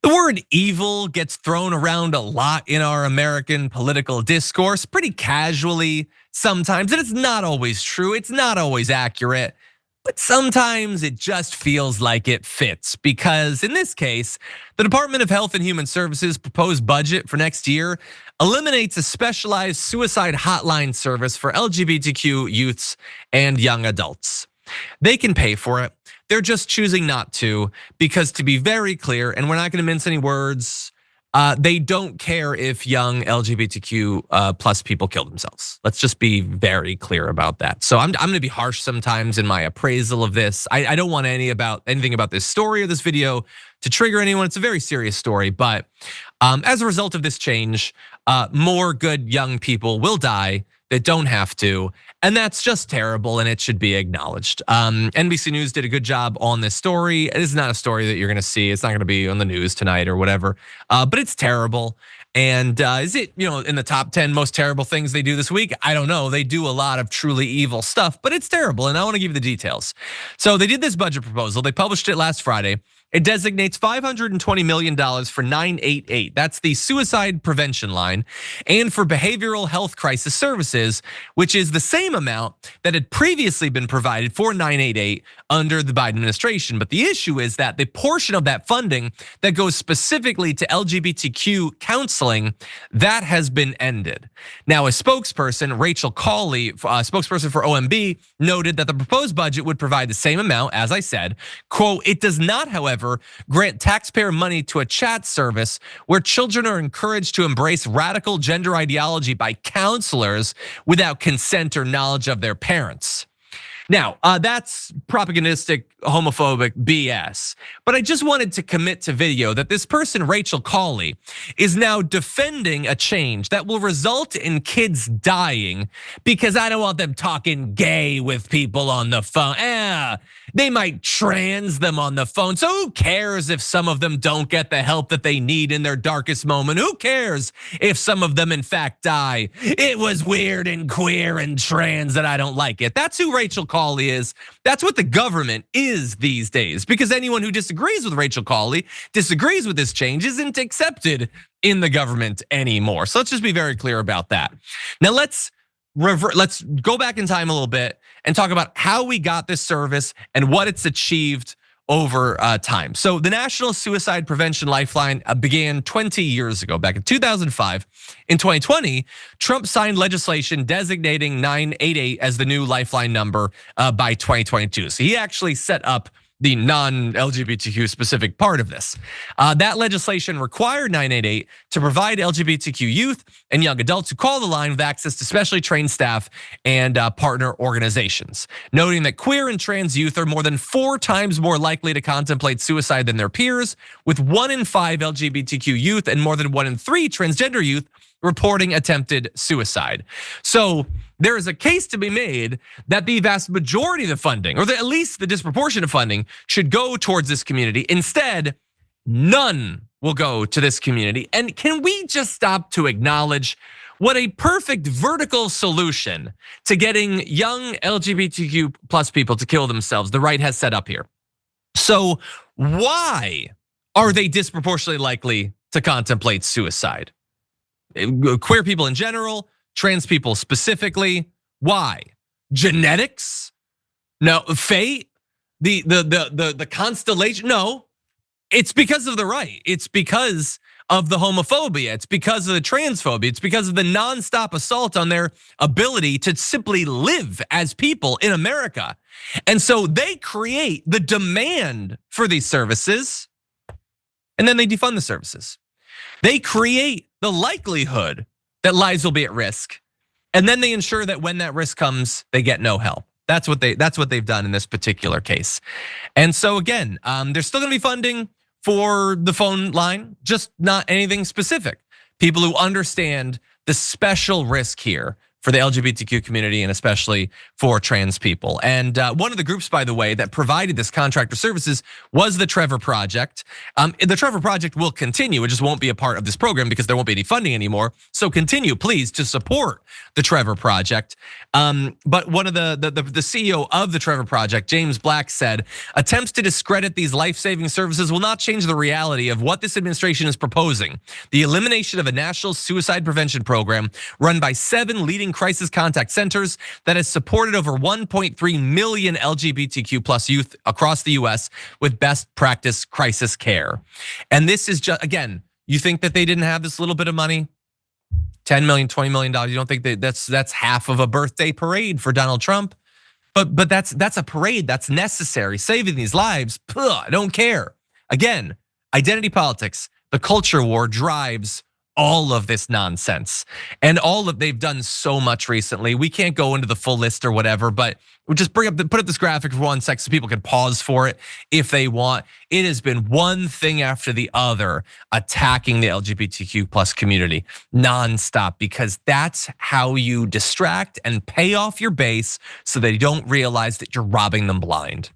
The word evil gets thrown around a lot in our American political discourse, pretty casually sometimes, and it's not always true, it's not always accurate, but sometimes it just feels like it fits because in this case, the Department of Health and Human Services proposed budget for next year eliminates a specialized suicide hotline service for LGBTQ youths and young adults. They can pay for it. They're just choosing not to because, to be very clear, and we're not going to mince any words, they don't care if young LGBTQ plus people kill themselves. Let's just be very clear about that. So I'm going to be harsh sometimes in my appraisal of this. I don't want anything about this story or this video to trigger anyone. It's a very serious story, but as a result of this change, more good young people will die that don't have to, and that's just terrible, and it should be acknowledged. NBC News did a good job on this story. It is not a story that you're gonna see. It's not gonna be on the news tonight or whatever, but it's terrible. And is it, in the top 10 most terrible things they do this week? I don't know. They do a lot of truly evil stuff, but it's terrible, and I wanna give you the details. So they did this budget proposal. They published it last Friday. It designates $520 million for 988. That's the suicide prevention line, and for behavioral health crisis services, which is the same amount that had previously been provided for 988 under the Biden administration. But the issue is that the portion of that funding that goes specifically to LGBTQ counseling, that has been ended. Now, a spokesperson, Rachel Cawley, spokesperson for OMB, noted that the proposed budget would provide the same amount, as I said, quote, "It does not, however, grant taxpayer money to a chat service where children are encouraged to embrace radical gender ideology by counselors without consent or knowledge of their parents." Now, that's propagandistic, homophobic BS. But I just wanted to commit to video that this person, Rachel Cawley, is now defending a change that will result in kids dying because I don't want them talking gay with people on the phone. They might trans them on the phone. So who cares if some of them don't get the help that they need in their darkest moment? Who cares if some of them in fact die? It was weird and queer and trans that I don't like it. That's who Rachel Cawley is. That's what the government is these days, because anyone who disagrees with Rachel Cawley, disagrees with this change, isn't accepted in the government anymore. So let's just be very clear about that. Now let's go back in time a little bit and talk about how we got this service and what it's achieved over time. So the National Suicide Prevention Lifeline began 20 years ago, back in 2005. In 2020, Trump signed legislation designating 988 as the new lifeline number by 2022. So he actually set up the non-LGBTQ specific part of this. That legislation required 988 to provide LGBTQ youth and young adults who call the line with access to specially trained staff and partner organizations, noting that queer and trans youth are more than 4 times more likely to contemplate suicide than their peers, with 1 in 5 LGBTQ youth and more than 1 in 3 transgender youth reporting attempted suicide. So there is a case to be made that the vast majority of the funding, or at least the disproportionate funding, should go towards this community. Instead, none will go to this community. And can we just stop to acknowledge what a perfect vertical solution to getting young LGBTQ plus people to kill themselves the right has set up here? So why are they disproportionately likely to contemplate suicide? Queer people in general, trans people specifically. Why? Genetics? No. Fate? The constellation? No. It's because of the right. It's because of the homophobia. It's because of the transphobia. It's because of the nonstop assault on their ability to simply live as people in America. And so they create the demand for these services, and then they defund the services. They create the likelihood that lives will be at risk, and then they ensure that when that risk comes, they get no help. That's what they've done in this particular case. And so again, there's still gonna be funding for the phone line, just not anything specific. People who understand the special risk here for the LGBTQ community and especially for trans people. And one of the groups, by the way, that provided this contractor services was the Trevor Project. The Trevor Project will continue. It just won't be a part of this program because there won't be any funding anymore. So continue, please, to support the Trevor Project. But one of the CEO of the Trevor Project, James Black, said, attempts to discredit these life-saving services will not change the reality of what this administration is proposing. The elimination of a national suicide prevention program run by 7 leading crisis contact centers that has supported over 1.3 million LGBTQ plus youth across the US with best practice crisis care. And this is just, again, you think that they didn't have this little bit of money? $10 million, $20 million. You don't think that that's half of a birthday parade for Donald Trump? But that's a parade that's necessary. Saving these lives, I don't care. Again, identity politics, the culture war drives all of this nonsense. And they've done so much recently. We can't go into the full list or whatever, but we'll just put up this graphic for 1 sec so people can pause for it if they want. It has been one thing after the other attacking the LGBTQ plus community nonstop, because that's how you distract and pay off your base so they don't realize that you're robbing them blind.